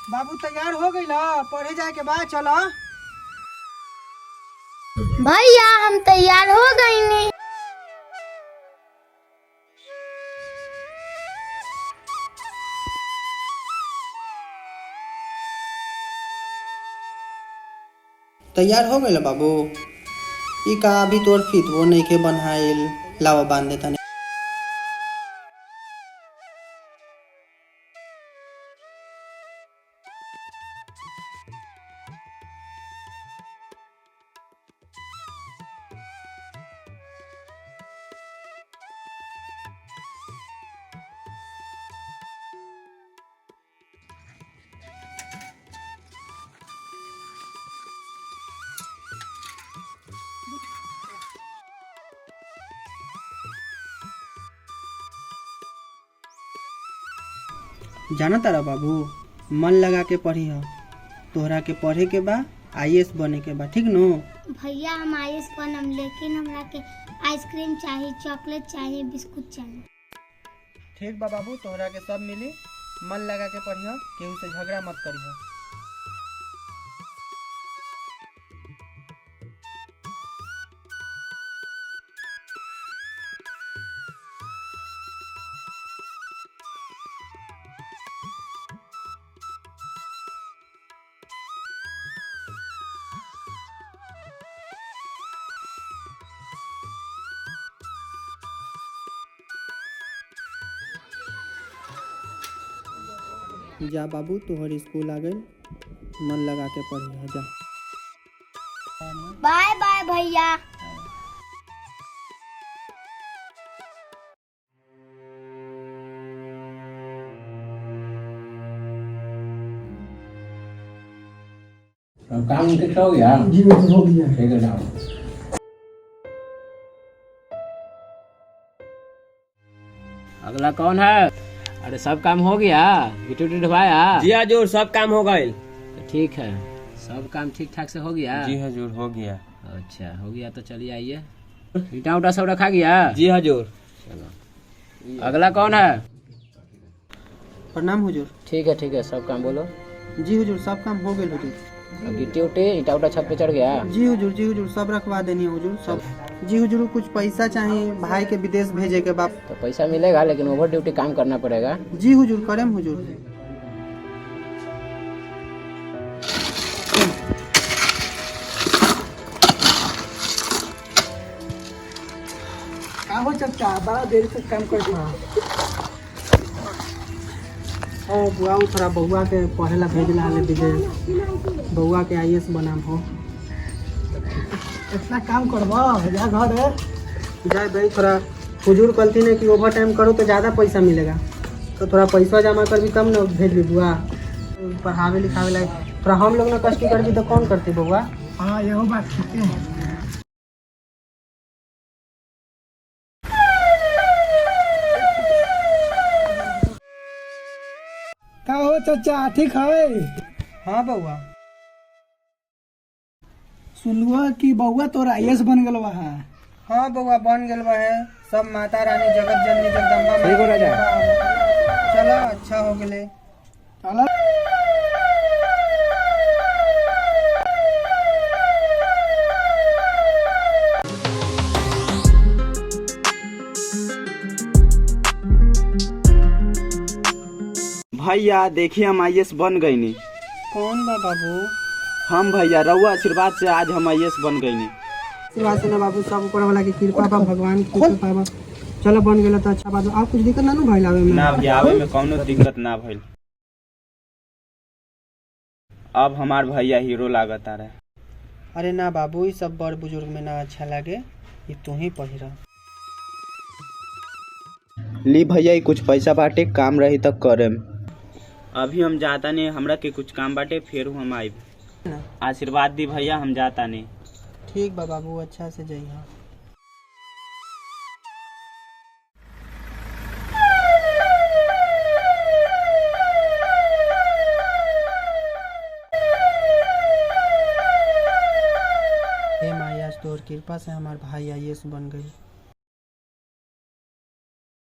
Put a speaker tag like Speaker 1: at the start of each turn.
Speaker 1: बाबू तैयार हो गई ना, पढ़े जाए के बाद चलो।
Speaker 2: भैया हम तैयार हो गई ने।
Speaker 1: तैयार हो गई बाबू। ई का अभी तोर फिट वो नहीं के बनाइल, लावा बांध देता। जाना तारा बाबू, मन लगा के पढ़ी हो। तोहरा के पढ़े के बा, IAS बने के बा, ठीक नो?
Speaker 2: भैया हम IAS बनम, लेकिन हमरा के आइसक्रीम चाहिए, चॉकलेट चाहिए, बिस्कुट चाहिए।
Speaker 1: ठीक बा बाबू, तोहरा के सब मिली। मन लगा के पढ़ी हो, केहू से झगड़ा मत करी हो। जा बाबू, तोहर स्कूल आ गई। मन लगा के पढ़ी, जा।
Speaker 2: बाय बाय भैया।
Speaker 3: काम कितना हो गया?
Speaker 1: जी हो गया।
Speaker 3: ठीक है जाओ।
Speaker 4: अगला कौन है? अरे सब काम हो गया, गिट्टी उट्टी ढवाया?
Speaker 5: जी हजूर, सब काम हो गए।
Speaker 4: तो ठीक है, सब काम ठीक ठाक से हो गया?
Speaker 5: जी हजूर, हो गया।
Speaker 4: अच्छा हो गया तो चलिए आइए। ईटा उटा सब रखा गया?
Speaker 5: जी हजूर।
Speaker 4: चलो, अगला कौन है?
Speaker 1: प्रणाम हुजूर।
Speaker 4: ठीक है, सब काम बोलो।
Speaker 1: जी हुजूर, सब काम हो गए हुजूर।
Speaker 4: गिट्टी उट्टी ईटा उटा छत पे चढ़ गया?
Speaker 1: जी हुजूर, सब रखवा देनी है हुजूर, सब। जी हुजूर, कुछ पैसा चाहिए, भाई के विदेश भेजे के बाप।
Speaker 4: तो पैसा मिलेगा, लेकिन ओवर ड्यूटी काम करना पड़ेगा।
Speaker 1: जी हुजूर, करेम हुजूर। का हो चचा, बड़ा देर से काम कर रहा। ओ बुआ, थोड़ा बउआ के पढ़े ला भेजला है विदेश। बउआ के IAS बनाम हो। इतना काम करवा जा घर है। जाए भाई, थोड़ा हुजूर गलती ने कि ओवर टाइम करो तो ज़्यादा पैसा मिलेगा। तो थोड़ा पैसा जमा कर भी कम ना भेज भी बुआ। पढ़ावे लिखावे ला थोड़ा हम लोग ना कष्ट कर भी तो कौन करते बउआ। हाँ यहो बात ठीक है। का हो चाचा, ठीक है? हाँ बउआ। सुनलुआ कि बउआ तोर IAS बन गल है। हाँ बउआ, बन गल है। सब माता रानी जगत जननी जगदम्बा
Speaker 4: ठीक हो राजा।
Speaker 1: चलो, अच्छा हो गए। चलो।
Speaker 6: भैया देखिए, हम IAS बन गई नी।
Speaker 1: कौन बा बाबू?
Speaker 6: हम भैया, रहुआ आशीर्वाद से आज हम IAS बन गई नी।
Speaker 1: आशीर्वाद से ना बाबू, सब ऊपर वाला की कृपा बा, भगवान की कृपा बा। चलो बन गेल तो अच्छा बात। आप कुछ दिक्कत ना भइल आवे में?
Speaker 6: ना भैया, आवे में कौनो दिक्कत ना भइल। अब हमार भैया हीरो लागत आ रहे।
Speaker 1: अरे ना बाबू, ये सब बड़ बुजुर्ग में ना अच्छा लगे। ये तू ही पहिरा।
Speaker 6: ली भैया, ये कुछ पैसा बाटे, काम रही तक करेम। अभी हम जाता नहीं, हमरा के कुछ काम बाटे, फिर हम आइब। आशीर्वाद दी भैया, हम जाता नहीं।
Speaker 1: ठीक बा बाबू, अच्छा से जइहा। हे माया, तोर कृपा से हमार भाई IAS बन गई।